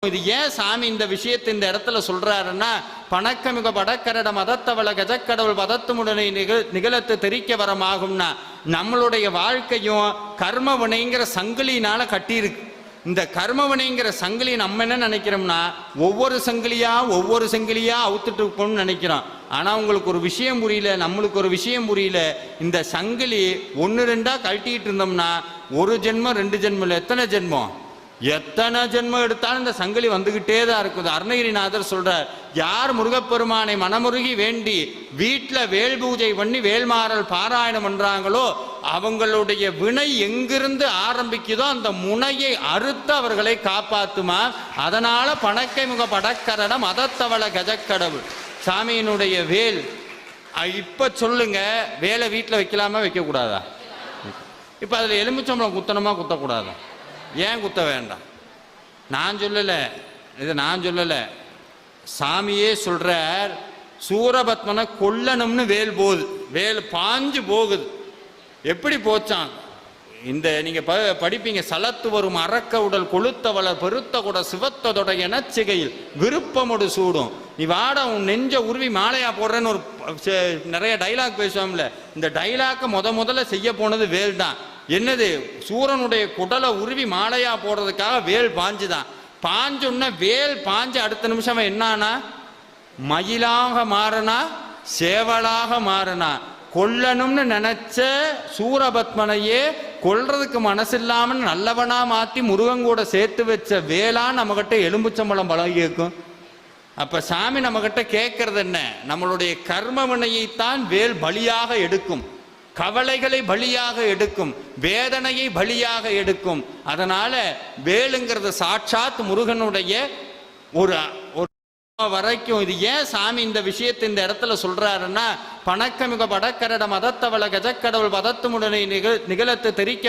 இது ஏன் சாமி இந்த விஷயத்தை இந்த இடத்துல சொல்றாருன்னா, பணக்கமிக படக்கரட மதத்தவள கஜக்கடவுள் பதத்துமுடனை நிகழத்து தெரிக்க வரமாகும்னா, நம்மளுடைய வாழ்க்கையும் கர்மவினைங்கிற சங்கிலினால கட்டியிருக்கு. இந்த கர்மவினைங்கிற சங்கிலி நம்ம என்ன நினைக்கிறோம்னா, ஒவ்வொரு சங்கிலியா அவுத்துட்டு இருக்கணும்னு நினைக்கிறோம். ஆனா உங்களுக்கு ஒரு விஷயம் புரியல, நம்மளுக்கு ஒரு விஷயம் புரியல. இந்த சங்கிலி 1-2 கழட்டிட்டு இருந்தோம்னா, ஒரு ஜென்மம் 2 ஜென்மம் இல்லை, எத்தனை ஜென்மம் எடுத்தாலும் இந்த சங்கிலி வந்துகிட்டே தான் இருக்குது. அருணகிரிநாதர் சொல்றார், யார் முருகப்பெருமானை மனமுருகி வேண்டி வீட்டில் வேல் பூஜை பண்ணி வேல்மாறல் பாராயணம் பண்றாங்களோ அவங்களுடைய வினை எங்கிருந்து ஆரம்பிக்குதோ அந்த முனையை அறுத்து அவர்களை காப்பாத்துமா. அதனால பணக்கைமுக படக்கரடம் மதத்தவள கஜக்கடவுள் சாமியினுடைய வேல். இப்ப சொல்லுங்க, வேலை வீட்டில் வைக்கலாமா வைக்க கூடாதா? இப்ப அதுல எலுமிச்சம்பழம் குத்தணுமா குத்தக்கூடாதா? ஏன் குத்த வேண்டாம்? நான் சொல்லலை, சாமியே சொல்றார். சூரபத்மனை கொல்லணும்னு வேல் போகுது, வேல் பாஞ்சு போகுது. எப்படி போச்சான்? இந்த நீங்க படிப்பீங்க, சலத்து வரும் அரக்க உடல் கொளுத்தவளர் பெருத்த கூட சிவத்ததொட எனச்சிகையில் விருப்பமோடு சூடும். நீ வாட உன் நெஞ்ச உருவி மாலையா போடுறேன்னு ஒரு நிறைய டைலாக் பேசுவோம்ல. இந்த டைலாக்க முதல்ல செய்ய போனது வேல் தான். என்னது? சூரனுடைய குடலை உருவி மாலையா போடுறதுக்காக வேல் பாஞ்சுதான். பாஞ்சுன்னா வேல் பாஞ்சு அடுத்த நிமிஷம் என்னானா, மயிலாக மாறினா சேவலாக மாறினா. கொல்லணும்னு நினைச்ச சூரபத்மனையே கொல்றதுக்கு மனசில்லாம நல்லவனா மாத்தி முருகன் கூட சேர்த்து வச்ச வேளா நம்மகிட்ட எலும்புச்சம்பளம் பழகி இருக்கும். அப்ப சாமி நம்மகிட்ட கேட்கறது என்ன? நம்மளுடைய கர்ம வினையைத்தான் வேல் பலியாக எடுக்கும், கவலைகளை பலியாக எடுக்கும், வேதனையை பலியாக எடுக்கும். அதனால வேலுங்கிறது சாட்சாத் முருகனுடைய ஒரு வரைக்கும். இது ஏன் சாமி இந்த விஷயத்தை இந்த இடத்துல சொல்றாருன்னா, பணக்கமிக படக்கரட மதத்தவள கஜக்கடவுள் பதத்துமுடனை நிகழத்து தெரிக்க